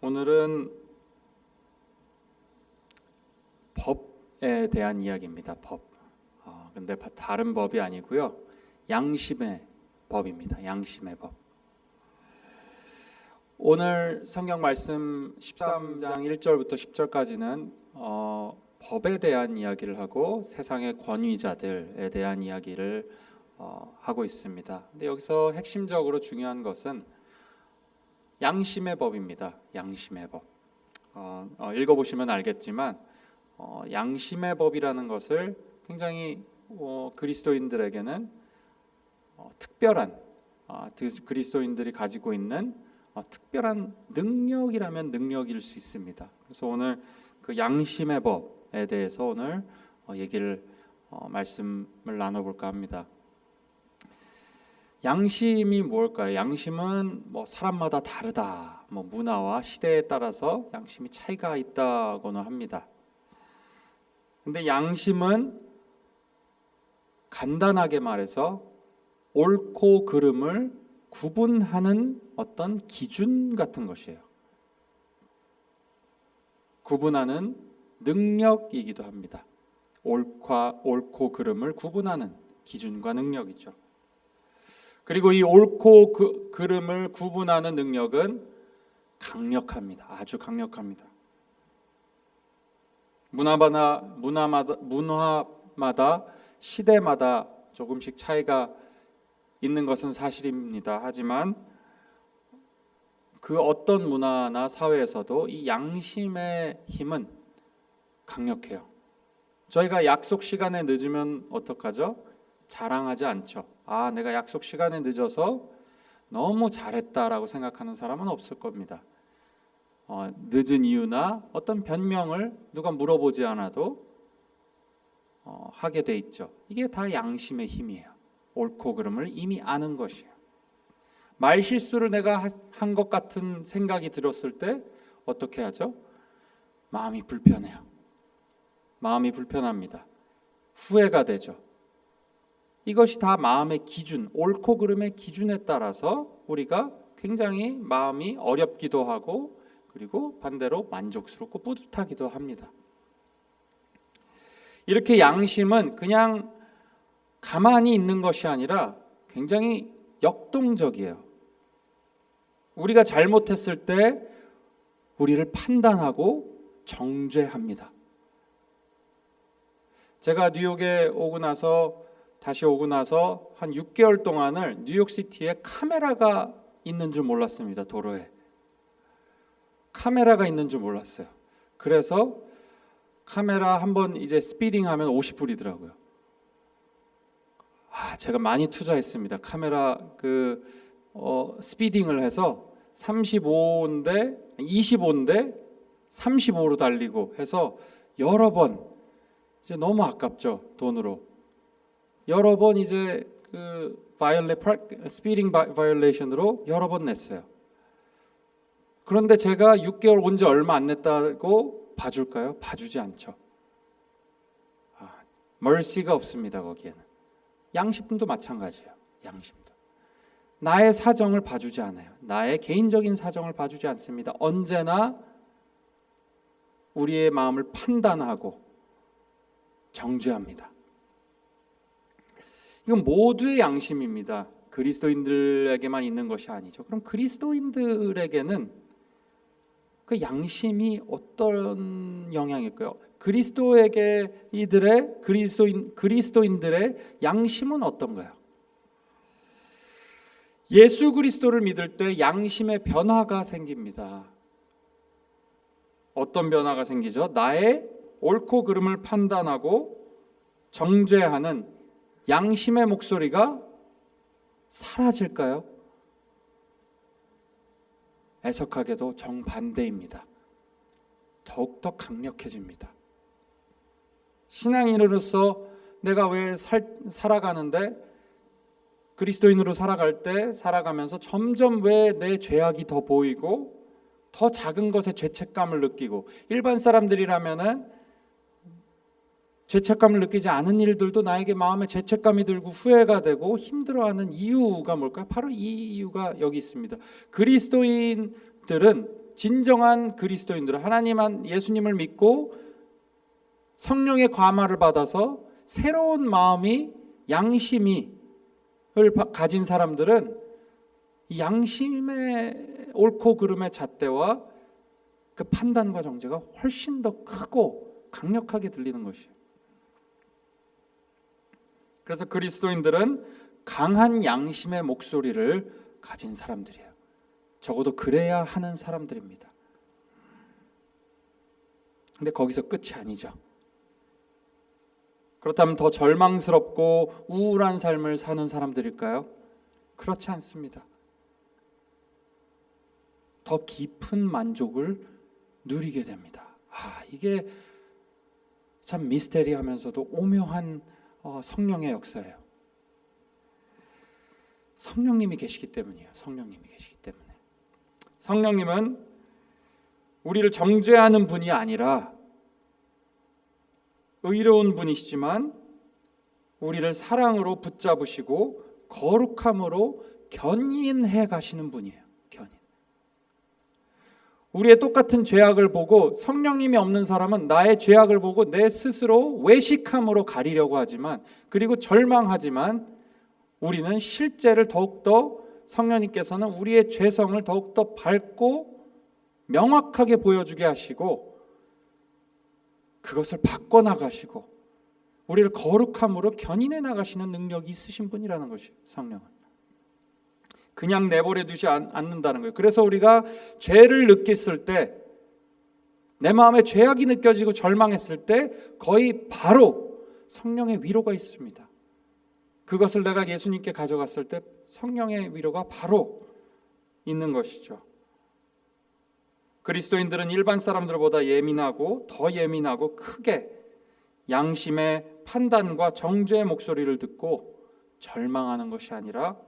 오늘은 법에 대한 이야기입니다. 법. 근데 다른 법이 아니고요. 양심의 법입니다. 양심의 법. 오늘 성경 말씀 13장 1절부터 10절까지는 법에 대한 이야기를 하고 세상의 권위자들에 대한 이야기를 하고 있습니다. 근데 여기서 핵심적으로 중요한 것은 양심의 법입니다. 양심의 법. 읽어보시면 알겠지만 양심의 법이라는 것을 굉장히 그리스도인들에게는 특별한 그리스도인들이 가지고 있는 특별한 능력이라면 능력일 수 있습니다. 그래서 오늘 그 양심의 법에 대해서 오늘 말씀을 나눠볼까 합니다. 양심이 뭘까요? 양심은 사람마다 다르다. 문화와 시대에 따라서 양심이 차이가 있다고는 합니다. 근데 양심은 간단하게 말해서 옳고 그름을 구분하는 어떤 기준 같은 것이에요. 구분하는 능력이기도 합니다. 옳고 그름을 구분하는 기준과 능력이죠. 그리고 이 옳고 그름을 구분하는 능력은 강력합니다. 아주 강력합니다. 문화마다 시대마다 조금씩 차이가 있는 것은 사실입니다. 하지만 그 어떤 문화나 사회에서도 이 양심의 힘은 강력해요. 저희가 약속 시간에 늦으면 어떡하죠? 자랑하지 않죠. 내가 약속 시간에 늦어서 너무 잘했다라고 생각하는 사람은 없을 겁니다. 늦은 이유나 어떤 변명을 누가 물어보지 않아도 하게 돼 있죠. 이게 다 양심의 힘이에요. 옳고 그름을 이미 아는 것이에요. 말실수를 내가 한 것 같은 생각이 들었을 때 어떻게 하죠? 마음이 불편해요. 마음이 불편합니다. 후회가 되죠. 이것이 다 마음의 기준, 옳고 그름의 기준에 따라서 우리가 굉장히 마음이 어렵기도 하고 그리고 반대로 만족스럽고 뿌듯하기도 합니다. 이렇게 양심은 그냥 가만히 있는 것이 아니라 굉장히 역동적이에요. 우리가 잘못했을 때 우리를 판단하고 정죄합니다. 제가 뉴욕에 다시 오고 나서 한 6개월 동안을 뉴욕시티에 카메라가 있는 줄 몰랐습니다. 도로에 카메라가 있는 줄 몰랐어요. 그래서 카메라 한번 이제 스피딩하면 50불이더라고요. 제가 많이 투자했습니다. 카메라 스피딩을 해서 25인데 35로 달리고 해서 여러 번, 이제 너무 아깝죠, 돈으로. 여러 번 이제 스피딩 바이올레이션으로 여러 번 냈어요. 그런데 제가 6개월 온 지 얼마 안 냈다고 봐줄까요? 봐주지 않죠. 멀시가 없습니다. 거기에는. 양심도 마찬가지예요. 양심도. 나의 사정을 봐주지 않아요. 나의 개인적인 사정을 봐주지 않습니다. 언제나 우리의 마음을 판단하고 정죄합니다. 이건 모두의 양심입니다. 그리스도인들에게만 있는 것이 아니죠. 그럼 그리스도인들에게는 그 양심이 어떤 영향일까요? 그리스도인들의 양심은 어떤가요? 예수 그리스도를 믿을 때 양심의 변화가 생깁니다. 어떤 변화가 생기죠? 나의 옳고 그름을 판단하고 정죄하는 양심의 목소리가 사라질까요? 애석하게도 정반대입니다. 더욱더 강력해집니다. 신앙인으로서 내가 왜 살아가는데 그리스도인으로 살아가면서 점점 왜 내 죄악이 더 보이고 더 작은 것에 죄책감을 느끼고, 일반 사람들이라면은 죄책감을 느끼지 않은 일들도 나에게 마음에 죄책감이 들고 후회가 되고 힘들어하는 이유가 뭘까요? 바로 이 이유가 여기 있습니다. 그리스도인들은 진정한 그리스도인들은 하나님 예수님을 믿고 성령의 감화를 받아서 새로운 마음이 양심을 가진 사람들은 이 양심의 옳고 그름의 잣대와 그 판단과 정죄가 훨씬 더 크고 강력하게 들리는 것이에요. 그래서 그리스도인들은 강한 양심의 목소리를 가진 사람들이에요. 적어도 그래야 하는 사람들입니다. 근데 거기서 끝이 아니죠. 그렇다면 더 절망스럽고 우울한 삶을 사는 사람들일까요? 그렇지 않습니다. 더 깊은 만족을 누리게 됩니다. 이게 참 미스테리하면서도 오묘한 성령의 역사예요. 성령님이 계시기 때문이에요. 성령님이 계시기 때문에. 성령님은 우리를 정죄하는 분이 아니라 의로운 분이시지만 우리를 사랑으로 붙잡으시고 거룩함으로 견인해 가시는 분이에요. 견인. 우리의 똑같은 죄악을 보고 성령님이 없는 사람은 나의 죄악을 보고 내 스스로 외식함으로 가리려고 하지만, 그리고 절망하지만, 우리는 실제를 더욱더 성령님께서는 우리의 죄성을 더욱더 밝고 명확하게 보여주게 하시고 그것을 바꿔나가시고 우리를 거룩함으로 견인해 나가시는 능력이 있으신 분이라는 것이 성령은. 그냥 내버려 두지 않는다는 거예요. 그래서 우리가 죄를 느꼈을 때, 내 마음에 죄악이 느껴지고 절망했을 때 거의 바로 성령의 위로가 있습니다. 그것을 내가 예수님께 가져갔을 때 성령의 위로가 바로 있는 것이죠. 그리스도인들은 일반 사람들보다 예민하고 더 예민하고 크게 양심의 판단과 정죄의 목소리를 듣고 절망하는 것이 아니라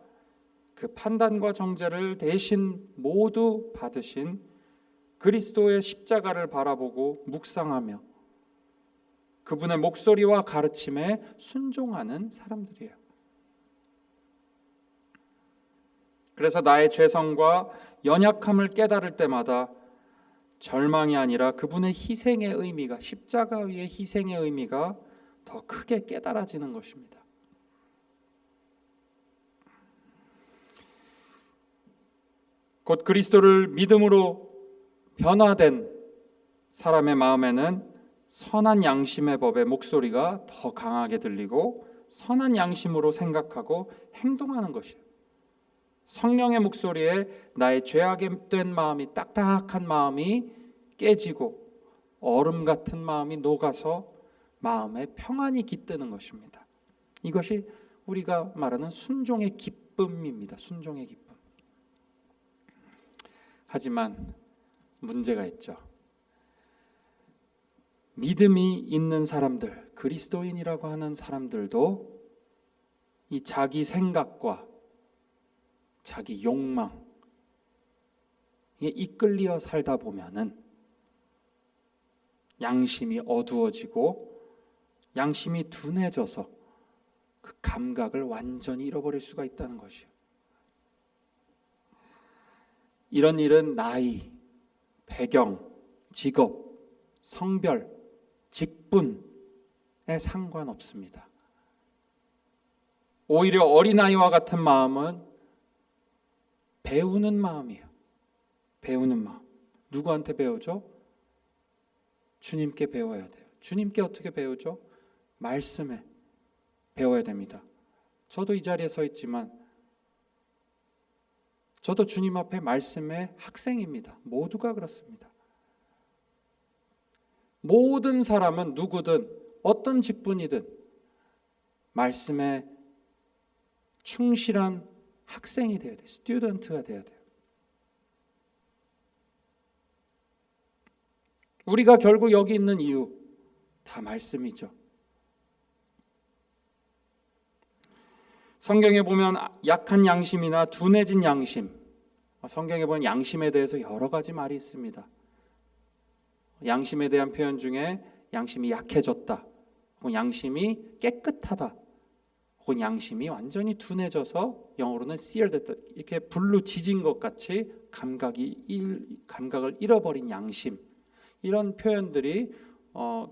그 판단과 정죄를 대신 모두 받으신 그리스도의 십자가를 바라보고 묵상하며 그분의 목소리와 가르침에 순종하는 사람들이에요. 그래서 나의 죄성과 연약함을 깨달을 때마다 절망이 아니라 그분의 희생의 의미가, 십자가 위의 희생의 의미가 더 크게 깨달아지는 것입니다. 곧 그리스도를 믿음으로 변화된 사람의 마음에는 선한 양심의 법의 목소리가 더 강하게 들리고 선한 양심으로 생각하고 행동하는 것이에요. 성령의 목소리에 나의 죄악된 마음이, 딱딱한 마음이 깨지고 얼음 같은 마음이 녹아서 마음에 평안이 깃드는 것입니다. 이것이 우리가 말하는 순종의 기쁨입니다. 순종의 기쁨. 하지만 문제가 있죠. 믿음이 있는 사람들, 그리스도인이라고 하는 사람들도 이 자기 생각과 자기 욕망에 이끌려 살다 보면은 양심이 어두워지고 양심이 둔해져서 그 감각을 완전히 잃어버릴 수가 있다는 것이에요. 이런 일은 나이, 배경, 직업, 성별, 직분에 상관없습니다. 오히려 어린아이와 같은 마음은 배우는 마음이에요. 배우는 마음. 누구한테 배우죠? 주님께 배워야 돼요. 주님께 어떻게 배우죠? 말씀에 배워야 됩니다. 저도 이 자리에 서 있지만 저도 주님 앞에 말씀의 학생입니다. 모두가 그렇습니다. 모든 사람은 누구든 어떤 직분이든 말씀에 충실한 학생이 돼야 돼요. 스튜던트가 돼야 돼요. 우리가 결국 여기 있는 이유 다 말씀이죠. 성경에 보면 약한 양심이나 둔해진 양심, 성경에 보면 양심에 대해서 여러 가지 말이 있습니다. 양심에 대한 표현 중에 양심이 약해졌다, 혹은 양심이 깨끗하다, 혹은 양심이 완전히 둔해져서 영어로는 seared, 이렇게 불로 지진 것 같이 감각을 잃어버린 양심, 이런 표현들이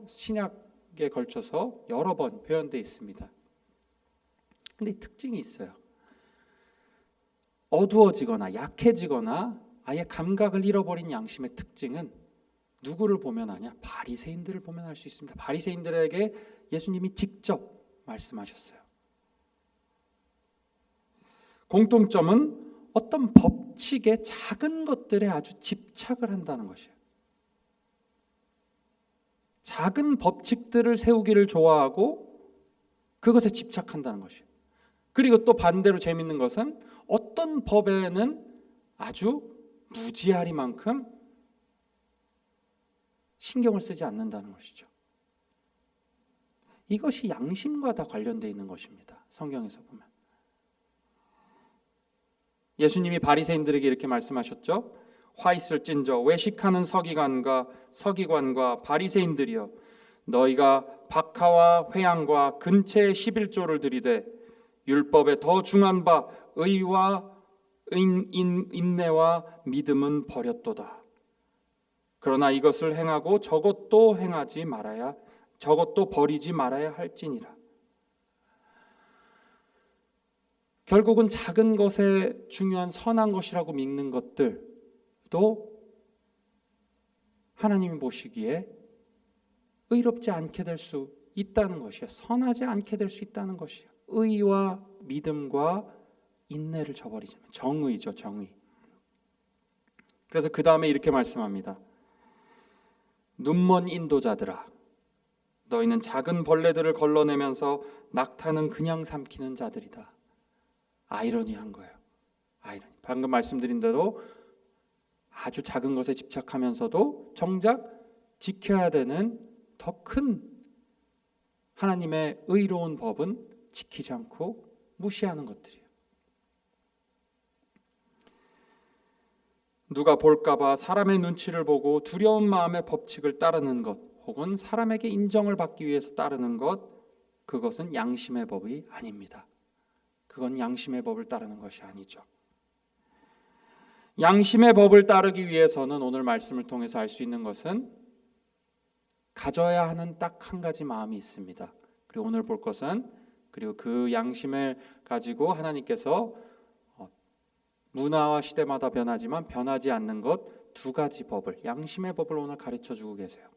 신약에 걸쳐서 여러 번 표현되어 있습니다. 근데 특징이 있어요. 어두워지거나 약해지거나 아예 감각을 잃어버린 양심의 특징은 누구를 보면 아냐? 바리새인들을 보면 알 수 있습니다. 바리새인들에게 예수님이 직접 말씀하셨어요. 공통점은 어떤 법칙의 작은 것들에 아주 집착을 한다는 것이에요. 작은 법칙들을 세우기를 좋아하고 그것에 집착한다는 것이에요. 그리고 또 반대로 재밌는 것은 어떤 법에는 아주 무지하리만큼 신경을 쓰지 않는다는 것이죠. 이것이 양심과 다 관련되어 있는 것입니다. 성경에서 보면. 예수님이 바리새인들에게 이렇게 말씀하셨죠. 화 있을진저 외식하는 서기관과 바리새인들이여, 너희가 박하와 회향과 근체의 11조를 들이되 율법에 더 중한 바 의와 인내와 믿음은 버렸도다. 그러나 이것을 행하고 저것도 버리지 말아야 할지니라. 결국은 작은 것에 중요한 선한 것이라고 믿는 것들도 하나님이 보시기에 의롭지 않게 될 수 있다는 것이에요. 선하지 않게 될 수 있다는 것이에요. 의와 믿음과 인내를 저버리지만, 정의죠, 정의. 그래서 그 다음에 이렇게 말씀합니다. 눈먼 인도자들아, 너희는 작은 벌레들을 걸러내면서 낙타는 그냥 삼키는 자들이다. 아이러니한 거예요. 아이러니. 방금 말씀드린 대로 아주 작은 것에 집착하면서도 정작 지켜야 되는 더 큰 하나님의 의로운 법은 지키지 않고 무시하는 것들이에요. 누가 볼까봐 사람의 눈치를 보고 두려운 마음의 법칙을 따르는 것, 혹은 사람에게 인정을 받기 위해서 따르는 것, 그것은 양심의 법이 아닙니다. 그건 양심의 법을 따르는 것이 아니죠. 양심의 법을 따르기 위해서는 오늘 말씀을 통해서 알 수 있는 것은 가져야 하는 딱 한 가지 마음이 있습니다. 그리고 오늘 볼 것은, 그리고 그 양심을 가지고 하나님께서 문화와 시대마다 변하지만 변하지 않는 것 두 가지 법을, 양심의 법을 오늘 가르쳐 주고 계세요.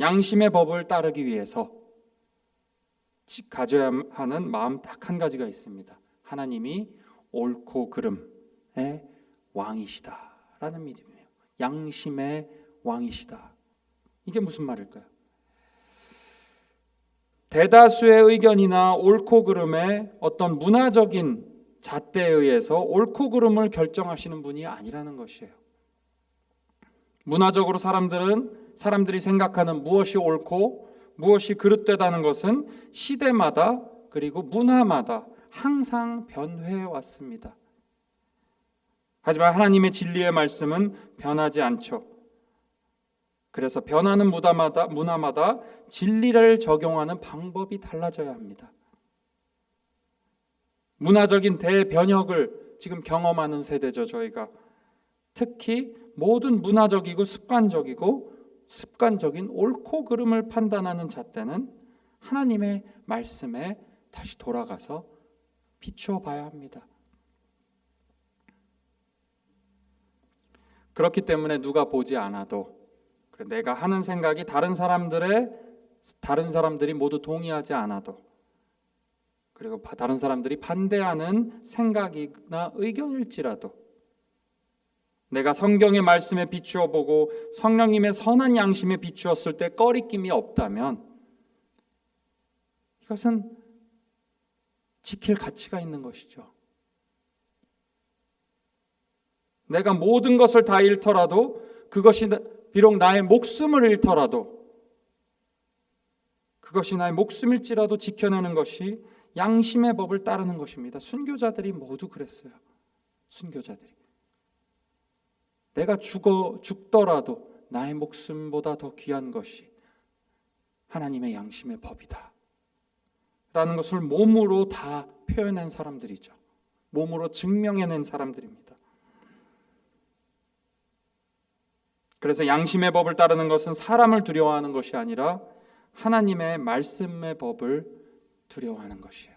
양심의 법을 따르기 위해서 가져야 하는 마음 딱 한 가지가 있습니다. 하나님이 옳고 그름의 왕이시다라는 믿음이에요. 양심의 왕이시다. 이게 무슨 말일까요? 대다수의 의견이나 옳고 그름의 어떤 문화적인 잣대에 의해서 옳고 그름을 결정하시는 분이 아니라는 것이에요. 문화적으로 사람들이 생각하는 무엇이 옳고 무엇이 그릇되다는 것은 시대마다 그리고 문화마다 항상 변해해 왔습니다. 하지만 하나님의 진리의 말씀은 변하지 않죠. 그래서 변하는 문화마다 진리를 적용하는 방법이 달라져야 합니다. 문화적인 대변혁을 지금 경험하는 세대죠, 저희가. 특히 모든 문화적이고 습관적인 옳고 그름을 판단하는 잣대는 하나님의 말씀에 다시 돌아가서 비추어 봐야 합니다. 그렇기 때문에 누가 보지 않아도, 내가 하는 생각이 다른 사람들이 모두 동의하지 않아도, 그리고 다른 사람들이 반대하는 생각이나 의견일지라도 내가 성경의 말씀에 비추어 보고 성령님의 선한 양심에 비추었을 때 꺼리낌이 없다면 이것은 지킬 가치가 있는 것이죠. 내가 모든 것을 다 잃더라도, 그것이 비록 나의 목숨을 잃더라도, 그것이 나의 목숨일지라도 지켜내는 것이 양심의 법을 따르는 것입니다. 순교자들이 모두 그랬어요. 순교자들이. 내가 죽더라도 나의 목숨보다 더 귀한 것이 하나님의 양심의 법이다. 것을 몸으로 다 표현한 사람들이죠. 몸으로 증명해낸 사람들입니다. 그래서 양심의 법을 따르는 것은 사람을 두려워하는 것이 아니라 하나님의 말씀의 법을 두려워하는 것이에요.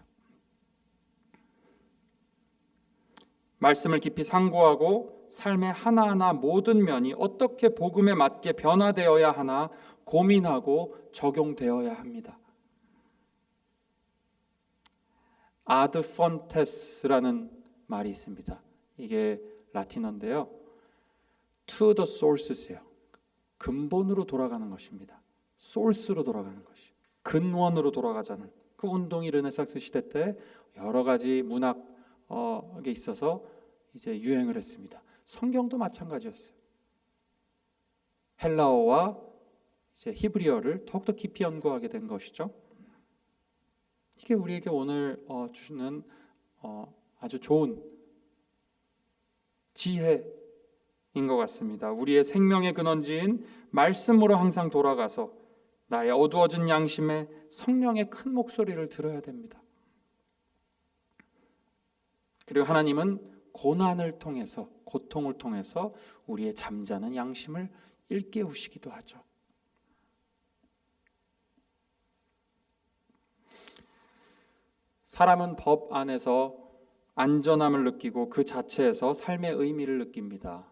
말씀을 깊이 상고하고 삶의 하나하나 모든 면이 어떻게 복음에 맞게 변화되어야 하나 고민하고 적용되어야 합니다. 아드 폰테스라는 말이 있습니다. 이게 라틴어인데요. To the sources예요. 근본으로 돌아가는 것입니다. source로 돌아가는 것이. 근원으로 돌아가자는 그 운동이 르네상스 시대 때 여러 가지 문학에 있어서 이제 유행을 했습니다. 성경도 마찬가지였어요. 헬라어와 이제 히브리어를 더욱더 깊이 연구하게 된 것이죠. 이게 우리에게 오늘 주는 아주 좋은 지혜인 것 같습니다. 우리의 생명의 근원지인 말씀으로 항상 돌아가서 나의 어두워진 양심에 성령의 큰 목소리를 들어야 됩니다. 그리고 하나님은 고난을 통해서, 고통을 통해서 우리의 잠자는 양심을 일깨우시기도 하죠. 사람은 법 안에서 안전함을 느끼고 그 자체에서 삶의 의미를 느낍니다.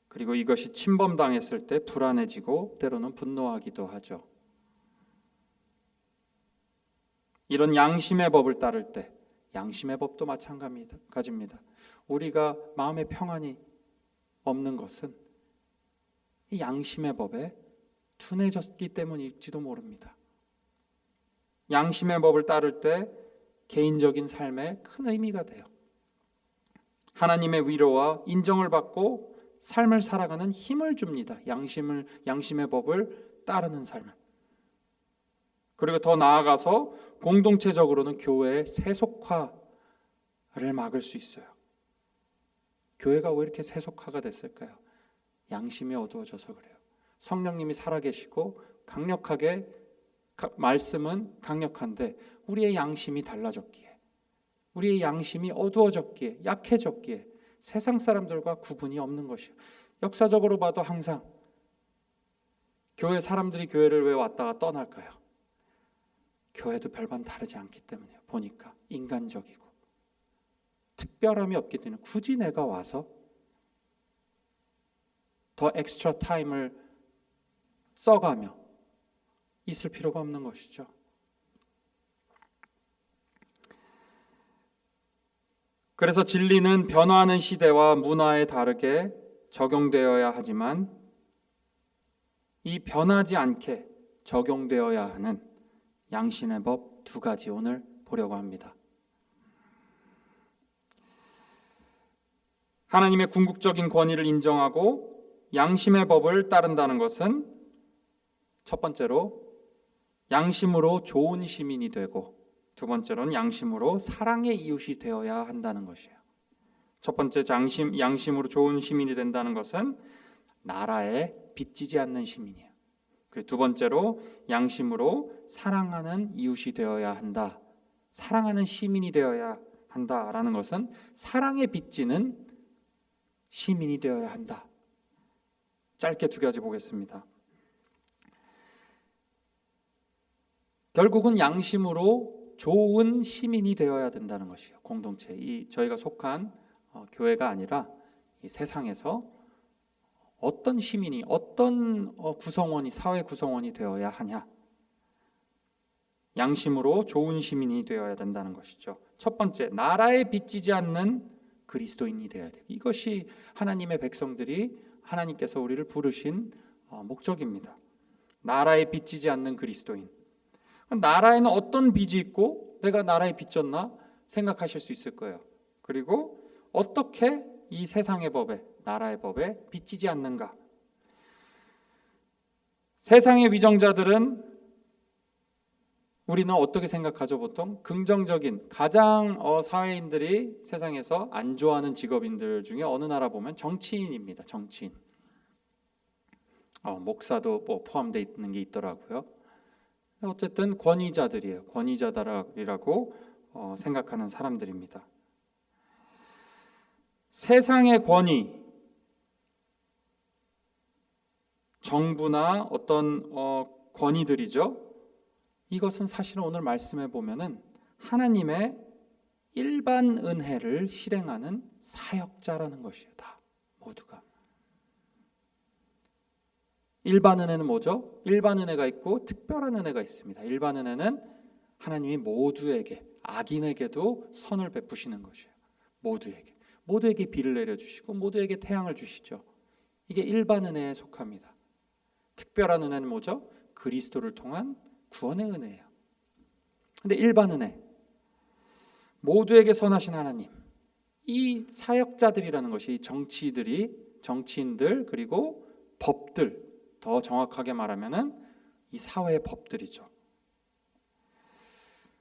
그리고 이것이 침범당했을 때 불안해지고 때로는 분노하기도 하죠. 이런 양심의 법을 따를 때 양심의 법도 마찬가지입니다. 우리가 마음의 평안이 없는 것은 이 양심의 법에 둔해졌기 때문일지도 모릅니다. 양심의 법을 따를 때 개인적인 삶에 큰 의미가 돼요. 하나님의 위로와 인정을 받고 삶을 살아가는 힘을 줍니다. 양심의 법을 따르는 삶을. 그리고 더 나아가서 공동체적으로는 교회의 세속화를 막을 수 있어요. 교회가 왜 이렇게 세속화가 됐을까요? 양심이 어두워져서 그래요. 성령님이 살아계시고 강력하게 말씀은 강력한데 우리의 양심이 달라졌기에, 우리의 양심이 어두워졌기에, 약해졌기에 세상 사람들과 구분이 없는 것이에요. 역사적으로 봐도 항상 교회 사람들이 교회를 왜 왔다가 떠날까요? 교회도 별반 다르지 않기 때문이에요. 보니까 인간적이고 특별함이 없기 때문에 굳이 내가 와서 더 엑스트라 타임을 써가며 있을 필요가 없는 것이죠. 그래서 진리는 변화하는 시대와 문화에 다르게 적용되어야 하지만 이 변하지 않게 적용되어야 하는 양심의 법 두 가지 오늘 보려고 합니다. 하나님의 궁극적인 권위를 인정하고 양심의 법을 따른다는 것은 첫 번째로 양심으로 좋은 시민이 되고 두 번째로는 양심으로 사랑의 이웃이 되어야 한다는 것이에요. 첫 번째 양심으로 좋은 시민이 된다는 것은 나라에 빚지지 않는 시민이에요. 그리고 두 번째로 양심으로 사랑하는 이웃이 되어야 한다. 사랑하는 시민이 되어야 한다라는 것은 사랑에 빚지는 시민이 되어야 한다. 짧게 두 가지 보겠습니다. 결국은 양심으로 좋은 시민이 되어야 된다는 것이에요. 공동체, 저희가 속한 교회가 아니라 이 세상에서 어떤 시민이, 어떤 구성원이, 사회 구성원이 되어야 하냐. 양심으로 좋은 시민이 되어야 된다는 것이죠. 첫 번째, 나라에 빚지지 않는 그리스도인이 되어야 돼요. 이것이 하나님의 백성들이 하나님께서 우리를 부르신 목적입니다. 나라에 빚지지 않는 그리스도인. 나라에는 어떤 빚이 있고 내가 나라에 빚졌나 생각하실 수 있을 거예요. 그리고 어떻게 이 세상의 법에, 나라의 법에 빚지지 않는가. 세상의 위정자들은 우리는 어떻게 생각하죠? 보통 긍정적인, 가장 사회인들이 세상에서 안 좋아하는 직업인들 중에 어느 나라 보면 정치인입니다. 정치인. 목사도 포함되어 있는 게 있더라고요. 어쨌든 권위자들이에요. 권위자들이라고 생각하는 사람들입니다. 세상의 권위, 정부나 어떤 권위들이죠. 이것은 사실은 오늘 말씀해 보면은 하나님의 일반 은혜를 실행하는 사역자라는 것이에요. 다 모두가. 일반 은혜는 뭐죠? 일반 은혜가 있고 특별한 은혜가 있습니다. 일반 은혜는 하나님이 모두에게, 악인에게도 선을 베푸시는 것이에요. 모두에게 비를 내려주시고 모두에게 태양을 주시죠. 이게 일반 은혜에 속합니다. 특별한 은혜는 뭐죠? 그리스도를 통한 구원의 은혜예요. 근데 일반 은혜, 모두에게 선하신 하나님, 이 사역자들이라는 것이 정치인들 그리고 법들, 더 정확하게 말하면은 이 사회의 법들이죠.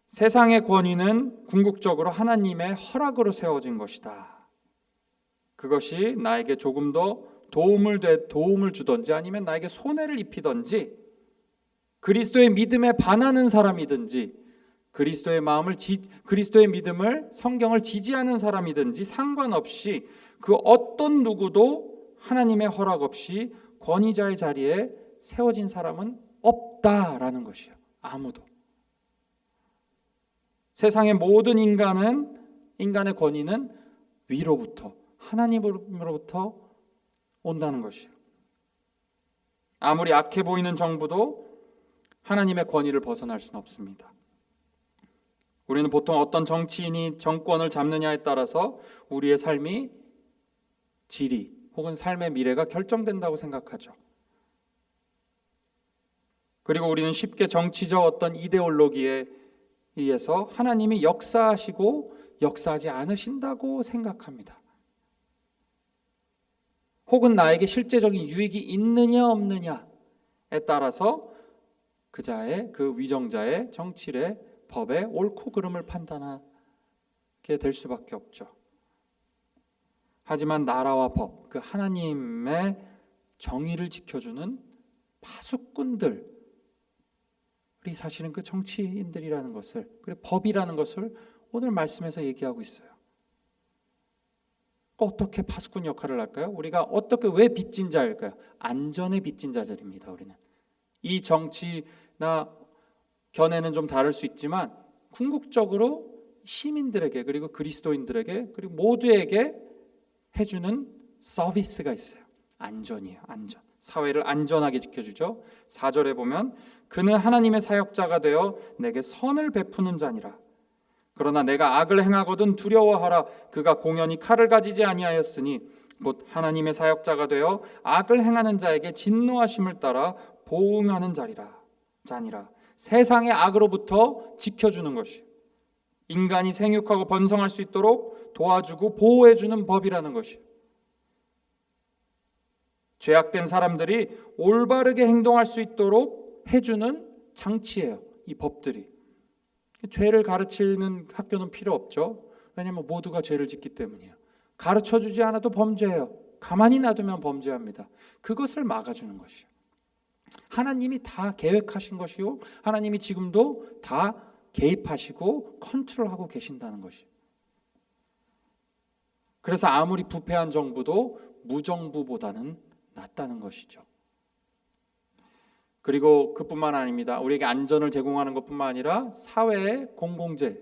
세상의 권위는 궁극적으로 하나님의 허락으로 세워진 것이다. 그것이 나에게 조금 더 도움을 주든지 아니면 나에게 손해를 입히든지, 그리스도의 믿음에 반하는 사람이든지 그리스도의 믿음을, 성경을 지지하는 사람이든지 상관없이 그 어떤 누구도 하나님의 허락 없이 권위자의 자리에 세워진 사람은 없다라는 것이에요. 아무도. 세상의 모든 인간의 권위는 위로부터, 하나님으로부터 온다는 것이에요. 아무리 악해 보이는 정부도 하나님의 권위를 벗어날 수는 없습니다. 우리는 보통 어떤 정치인이 정권을 잡느냐에 따라서 우리의 삶이 질이 혹은 삶의 미래가 결정된다고 생각하죠. 그리고 우리는 쉽게 정치적 어떤 이데올로기에 의해서 하나님이 역사하시고 역사하지 않으신다고 생각합니다. 혹은 나에게 실제적인 유익이 있느냐 없느냐에 따라서 그 위정자의 정치의 법의 옳고 그름을 판단하게 될 수밖에 없죠. 하지만 나라와 법, 그 하나님의 정의를 지켜주는 파수꾼들이 사실은 그 정치인들이라는 것을, 그리고 법이라는 것을 오늘 말씀에서 얘기하고 있어요. 어떻게 파수꾼 역할을 할까요? 우리가 왜 빚진 자일까요? 안전의 빚진 자들입니다. 우리는 이 정치나 견해는 좀 다를 수 있지만 궁극적으로 시민들에게, 그리고 그리스도인들에게, 그리고 모두에게 해주는 서비스가 있어요. 안전이에요. 안전. 사회를 안전하게 지켜주죠. 4절에 보면 그는 하나님의 사역자가 되어 내게 선을 베푸는 자니라. 그러나 내가 악을 행하거든 두려워하라. 그가 공연히 칼을 가지지 아니하였으니 곧 하나님의 사역자가 되어 악을 행하는 자에게 진노하심을 따라 보응하는 자니라. 세상의 악으로부터 지켜주는 것이, 인간이 생육하고 번성할 수 있도록 도와주고 보호해주는 법이라는 것이, 죄악된 사람들이 올바르게 행동할 수 있도록 해주는 장치예요. 이 법들이. 죄를 가르치는 학교는 필요 없죠. 왜냐하면 모두가 죄를 짓기 때문이에요. 가르쳐주지 않아도 범죄해요. 가만히 놔두면 범죄합니다. 그것을 막아주는 것이에요. 하나님이 다 계획하신 것이요, 하나님이 지금도 다 개입하시고 컨트롤하고 계신다는 것이에요. 그래서 아무리 부패한 정부도 무정부보다는 낫다는 것이죠. 그리고 그뿐만 아닙니다. 우리에게 안전을 제공하는 것뿐만 아니라 사회에 공공재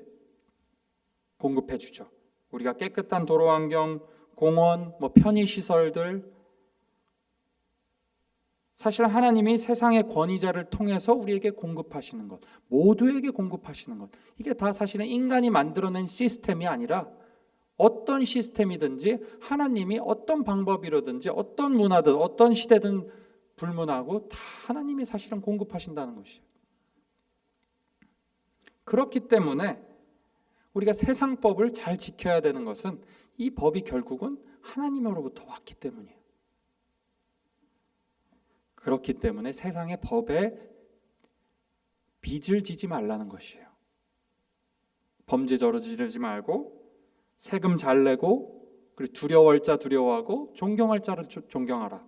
공급해 주죠. 우리가 깨끗한 도로 환경, 공원, 편의시설들, 사실 하나님이 세상의 권위자를 통해서 우리에게 공급하시는 것, 모두에게 공급하시는 것, 이게 다 사실은 인간이 만들어낸 시스템이 아니라 어떤 시스템이든지 하나님이 어떤 방법이라든지 어떤 문화든 어떤 시대든 불문하고 다 하나님이 사실은 공급하신다는 것이에요. 그렇기 때문에 우리가 세상 법을 잘 지켜야 되는 것은 이 법이 결국은 하나님으로부터 왔기 때문이에요. 그렇기 때문에 세상의 법에 빚을 지지 말라는 것이에요. 범죄 저지르지 말고, 세금 잘 내고, 그리고 두려워할 자 두려워하고, 존경할 자를 존경하라.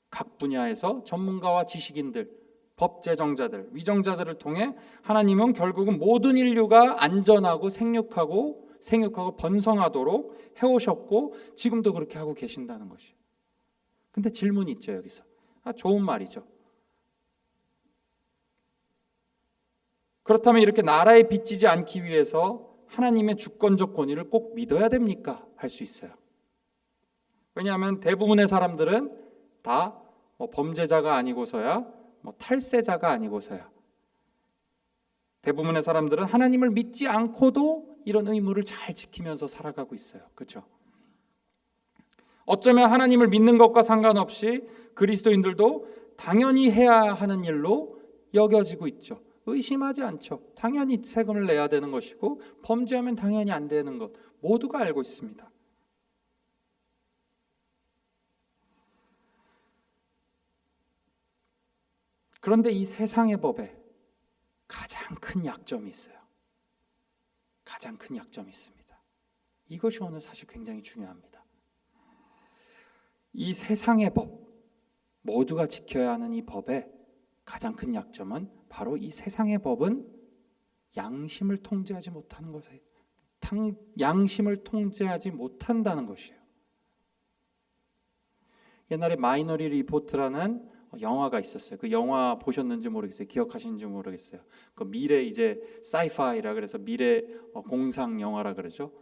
각 분야에서 전문가와 지식인들, 법 제정자들, 위정자들을 통해 하나님은 결국은 모든 인류가 안전하고 생육하고 번성하도록 해오셨고 지금도 그렇게 하고 계신다는 것이에요. 근데 질문이 있죠, 여기서. 좋은 말이죠. 그렇다면 이렇게 나라에 빚지지 않기 위해서 하나님의 주권적 권위를 꼭 믿어야 됩니까? 할 수 있어요. 왜냐하면 대부분의 사람들은 다 범죄자가 아니고서야 탈세자가 아니고서야, 대부분의 사람들은 하나님을 믿지 않고도 이런 의무를 잘 지키면서 살아가고 있어요. 그렇죠? 어쩌면 하나님을 믿는 것과 상관없이 그리스도인들도 당연히 해야 하는 일로 여겨지고 있죠. 의심하지 않죠. 당연히 세금을 내야 되는 것이고 범죄하면 당연히 안 되는 것 모두가 알고 있습니다. 그런데 이 세상의 법에 가장 큰 약점이 있어요. 가장 큰 약점이 있습니다. 이것이 오늘 사실 굉장히 중요합니다. 이 세상의 법, 모두가 지켜야 하는 이 법의 가장 큰 약점은 바로 이 세상의 법은 양심을 통제하지 못하는 것에 양심을 통제하지 못한다는 것이에요. 옛날에 마이너리 리포트라는 영화가 있었어요. 그 영화 보셨는지 모르겠어요. 기억하시는지 모르겠어요. 그 미래 이제 사이파이라 그래서 미래 공상 영화라 그러죠.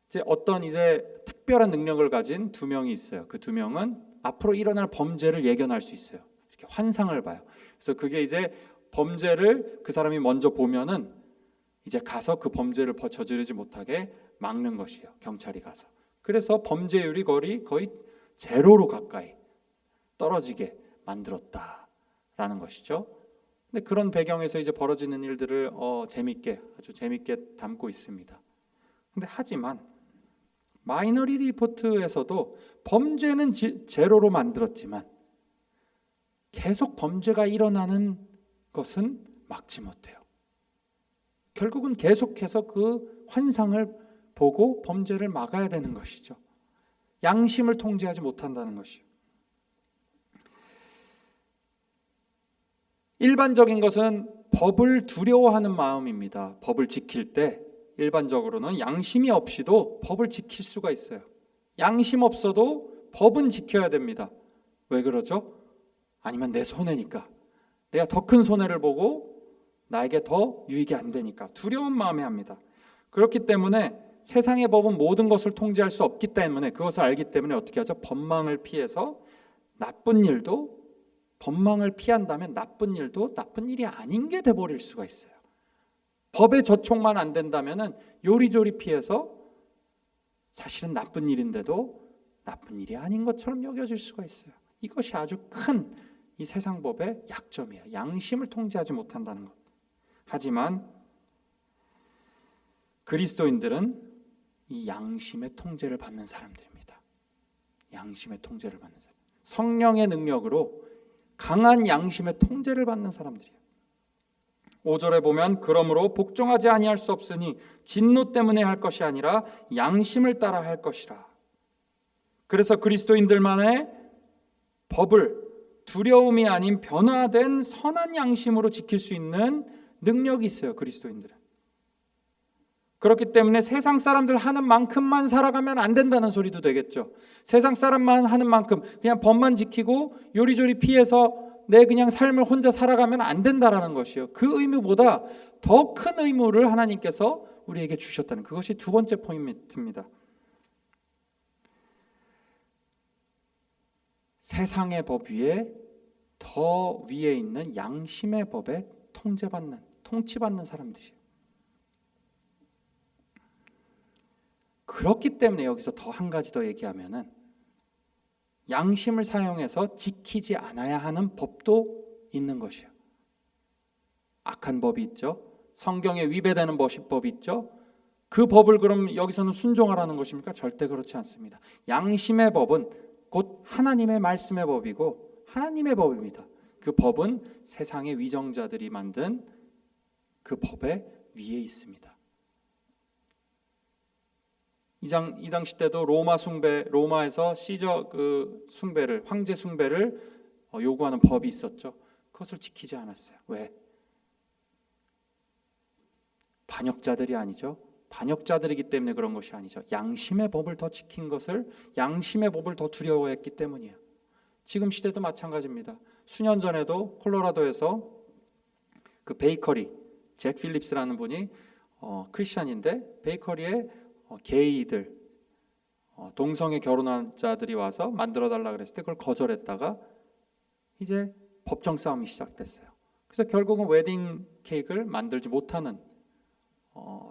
이제 어떤 이제 특별한 능력을 가진 두 명이 있어요. 그 두 명은 앞으로 일어날 범죄를 예견할 수 있어요. 이렇게 환상을 봐요. 그래서 그게 이제 범죄를 그 사람이 먼저 보면은 이제 가서 그 범죄를 저지르지 못하게 막는 것이에요. 경찰이 가서. 그래서 범죄율이 거의 제로로 가까이 떨어지게 만들었다라는 것이죠. 근데 그런 배경에서 이제 벌어지는 일들을 아주 재밌게 담고 있습니다. 근데 하지만 마이너리 리포트에서도 범죄는 제로로 만들었지만 계속 범죄가 일어나는 것은 막지 못해요. 결국은 계속해서 그 환상을 보고 범죄를 막아야 되는 것이죠. 양심을 통제하지 못한다는 것이요. 일반적인 것은 법을 두려워하는 마음입니다. 법을 지킬 때 일반적으로는 양심이 없이도 법을 지킬 수가 있어요. 양심 없어도 법은 지켜야 됩니다. 왜 그러죠? 아니면 내 손해니까. 내가 더 큰 손해를 보고 나에게 더 유익이 안 되니까 두려운 마음에 합니다. 그렇기 때문에 세상의 법은 모든 것을 통제할 수 없기 때문에, 그것을 알기 때문에 어떻게 하죠? 법망을 피한다면 나쁜 일도 나쁜 일이 아닌 게 돼버릴 수가 있어요. 법에 저촉만 안 된다면 요리조리 피해서 사실은 나쁜 일인데도 나쁜 일이 아닌 것처럼 여겨질 수가 있어요. 이것이 아주 큰 이 세상 법의 약점이에요. 양심을 통제하지 못한다는 것. 하지만 그리스도인들은 이 양심의 통제를 받는 사람들입니다. 양심의 통제를 받는 사람. 성령의 능력으로 강한 양심의 통제를 받는 사람들이에요. 5절에 보면 그러므로 복종하지 아니할 수 없으니 진노 때문에 할 것이 아니라 양심을 따라 할 것이라. 그래서 그리스도인들만의 법을 두려움이 아닌 변화된 선한 양심으로 지킬 수 있는 능력이 있어요. 그리스도인들은. 그렇기 때문에 세상 사람들 하는 만큼만 살아가면 안 된다는 소리도 되겠죠. 세상 사람만 하는 만큼 그냥 법만 지키고 요리조리 피해서 내 그냥 삶을 혼자 살아가면 안 된다라는 것이요. 그 의무보다 더 큰 의무를 하나님께서 우리에게 주셨다는, 그것이 두 번째 포인트입니다. 세상의 법 위에 더 위에 있는 양심의 법에 통치받는 사람들이에요. 그렇기 때문에 여기서 더 한 가지 더 얘기하면은 양심을 사용해서 지키지 않아야 하는 법도 있는 것이에요. 악한 법이 있죠. 성경에 위배되는 법이 있죠. 그 법을 그럼 여기서는 순종하라는 것입니까? 절대 그렇지 않습니다. 양심의 법은 곧 하나님의 말씀의 법이고 하나님의 법입니다. 그 법은 세상의 위정자들이 만든 그 법의 위에 있습니다. 이 당시 때도 로마에서 시저 그 숭배를, 황제 숭배를 요구하는 법이 있었죠. 그것을 지키지 않았어요. 왜? 반역자들이 아니죠. 반역자들이기 때문에 그런 것이 아니죠. 양심의 법을 더 지킨 것을, 양심의 법을 더 두려워했기 때문이에요. 지금 시대도 마찬가지입니다. 수년 전에도 콜로라도에서 그 베이커리, 잭 필립스라는 분이 크리스천인데 베이커리에 게이들, 동성애 결혼한 자들이 와서 만들어 달라 그랬을 때 그걸 거절했다가 이제 법정 싸움이 시작됐어요. 그래서 결국은 웨딩 케이크를 만들지 못하는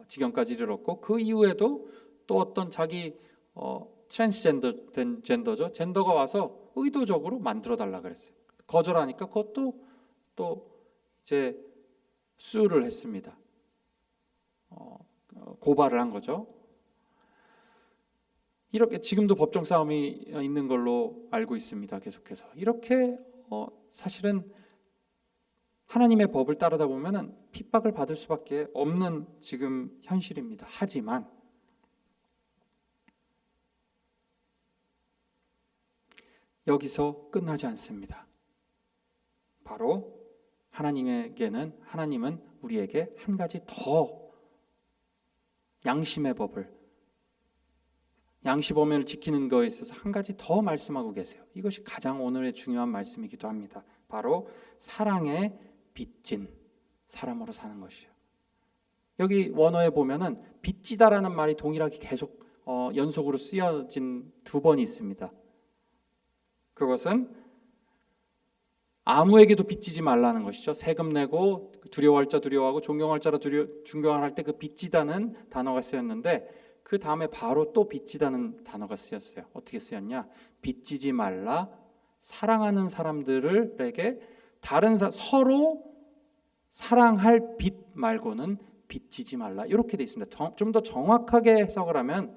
지경까지 이르렀고, 그 이후에도 또 어떤 자기 트랜스젠더 된 젠더가 와서 의도적으로 만들어 달라 그랬어요. 거절하니까 그것도 또 이제 수를 했습니다. 고발을 한 거죠. 이렇게 지금도 법정 싸움이 있는 걸로 알고 있습니다. 계속해서 이렇게 사실은 하나님의 법을 따르다 보면은 핍박을 받을 수밖에 없는 지금 현실입니다. 하지만 여기서 끝나지 않습니다. 바로 하나님은 우리에게 한 가지 더 양심의 법을, 양심범위를 지키는 것에 있어서 한 가지 더 말씀하고 계세요. 이것이 가장 오늘의 중요한 말씀이기도 합니다. 바로 사랑에 빚진 사람으로 사는 것이요. 여기 원어에 보면은 빚지다라는 말이 동일하게 계속 연속으로 쓰여진 2번이 있습니다. 그것은 아무에게도 빚지지 말라는 것이죠. 세금 내고 두려워할 자 두려워하고 존경할 자라 존경할 때 그 빚지다는 단어가 쓰였는데, 그 다음에 바로 또 빚지다는 단어가 쓰였어요. 어떻게 쓰였냐? 빚지지 말라. 사랑하는 사람들에게 서로 사랑할 빚 말고는 빚지지 말라. 이렇게 돼 있습니다. 좀 더 정확하게 해석을 하면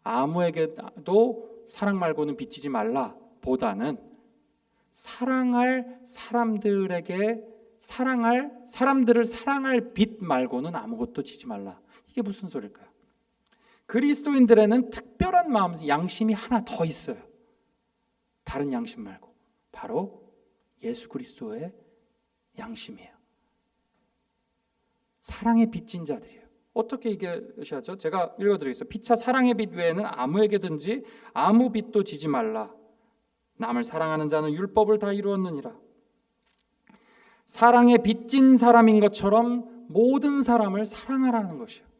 아무에게도 사랑 말고는 빚지지 말라 보다는 사랑할 사람들에게 사람들을 사랑할 빚 말고는 아무것도 지지 말라. 이게 무슨 소리일까요? 그리스도인들에는 특별한 마음, 양심이 하나 더 있어요. 다른 양심 말고 바로 예수 그리스도의 양심이에요. 사랑의 빚진 자들이에요. 어떻게 얘기하죠? 제가 읽어드리겠습니다. 피차 사랑의 빚 외에는 아무에게든지 아무 빚도 지지 말라. 남을 사랑하는 자는 율법을 다 이루었느니라. 사랑에 빚진 사람인 것처럼 모든 사람을 사랑하라는 것이요.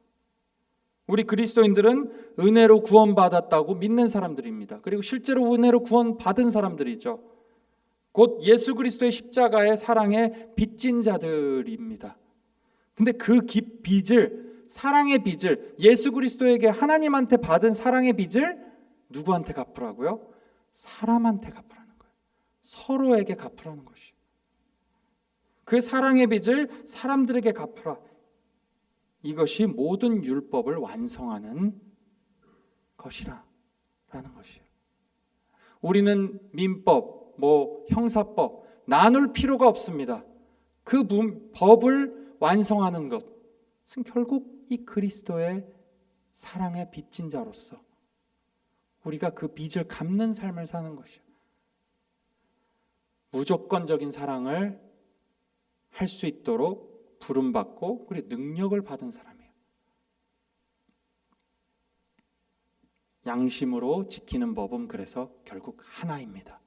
우리 그리스도인들은 은혜로 구원받았다고 믿는 사람들입니다. 그리고 실제로 은혜로 구원받은 사람들이죠. 곧 예수 그리스도의 십자가의 사랑에 빚진 자들입니다. 근데 그 빚을, 사랑의 빚을, 예수 그리스도에게 하나님한테 받은 사랑의 빚을 누구한테 갚으라고요? 사람한테 갚으라는 거예요. 서로에게 갚으라는 것이에요. 그 사랑의 빚을 사람들에게 갚으라. 이것이 모든 율법을 완성하는 것이라는 것이에요. 우리는 민법, 형사법 나눌 필요가 없습니다. 그 법을 완성하는 것은 결국 이 그리스도의 사랑의 빚진 자로서 우리가 그 빚을 갚는 삶을 사는 것이에요. 무조건적인 사랑을 할 수 있도록 부름받고 그리고 능력을 받은 사람이에요. 양심으로 지키는 법은 그래서 결국 하나입니다.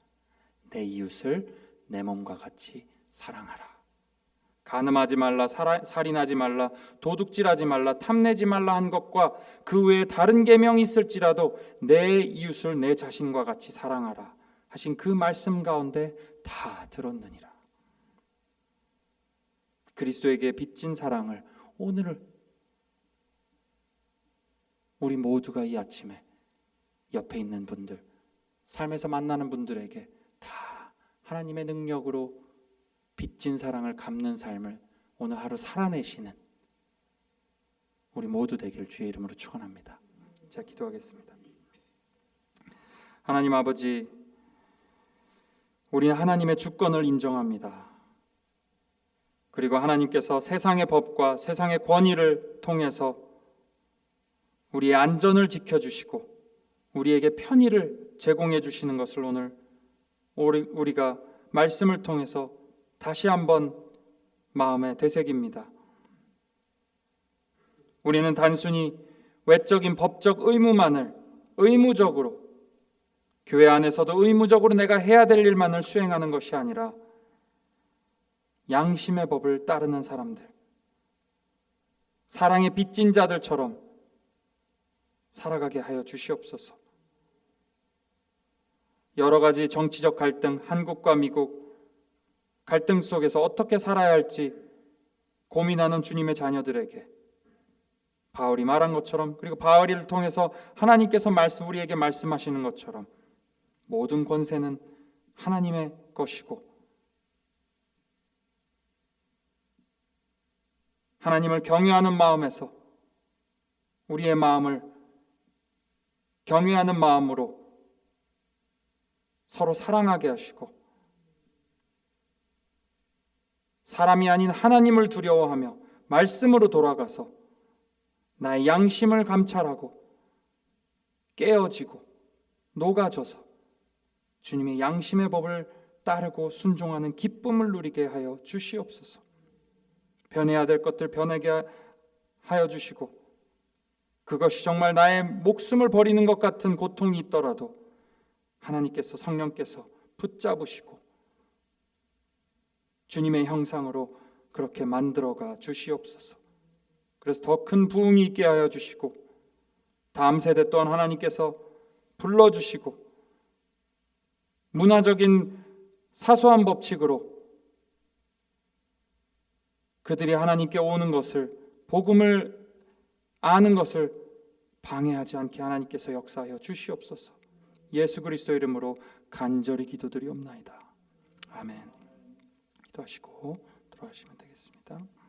내 이웃을 내 몸과 같이 사랑하라. 간음하지 말라, 살인하지 말라, 도둑질하지 말라, 탐내지 말라 한 것과 그 외에 다른 계명이 있을지라도 내 이웃을 내 자신과 같이 사랑하라 하신 그 말씀 가운데 다 들었느니라. 그리스도에게 빚진 사랑을 오늘 우리 모두가 이 아침에 옆에 있는 분들, 삶에서 만나는 분들에게 다 하나님의 능력으로 빚진 사랑을 갚는 삶을 오늘 하루 살아내시는 우리 모두 되길 주의 이름으로 축원합니다. 자, 기도하겠습니다. 하나님 아버지, 우리는 하나님의 주권을 인정합니다. 그리고 하나님께서 세상의 법과 세상의 권위를 통해서 우리의 안전을 지켜주시고 우리에게 편의를 제공해 주시는 것을 오늘 우리가 말씀을 통해서 다시 한번 마음에 되새깁니다. 우리는 단순히 외적인 법적 의무만을 의무적으로, 교회 안에서도 의무적으로 내가 해야 될 일만을 수행하는 것이 아니라 양심의 법을 따르는 사람들, 사랑의 빚진 자들처럼 살아가게 하여 주시옵소서. 여러 가지 정치적 갈등, 한국과 미국 갈등 속에서 어떻게 살아야 할지 고민하는 주님의 자녀들에게 바울이 말한 것처럼, 그리고 바울이를 통해서 하나님께서 우리에게 말씀하시는 것처럼 모든 권세는 하나님의 것이고 하나님을 경외하는 마음에서 우리의 마음을 경외하는 마음으로 서로 사랑하게 하시고 사람이 아닌 하나님을 두려워하며 말씀으로 돌아가서 나의 양심을 감찰하고 깨어지고 녹아져서 주님의 양심의 법을 따르고 순종하는 기쁨을 누리게 하여 주시옵소서. 변해야 될 것들 변하게 하여 주시고, 그것이 정말 나의 목숨을 버리는 것 같은 고통이 있더라도 하나님께서, 성령께서 붙잡으시고 주님의 형상으로 그렇게 만들어가 주시옵소서. 그래서 더 큰 부흥이 있게 하여 주시고, 다음 세대 또한 하나님께서 불러주시고 문화적인 사소한 법칙으로 그들이 하나님께 오는 것을, 복음을 아는 것을 방해하지 않게 하나님께서 역사하여 주시옵소서. 예수 그리스도 이름으로 간절히 기도드리옵나이다. 아멘. 기도하시고 들어가시면 되겠습니다.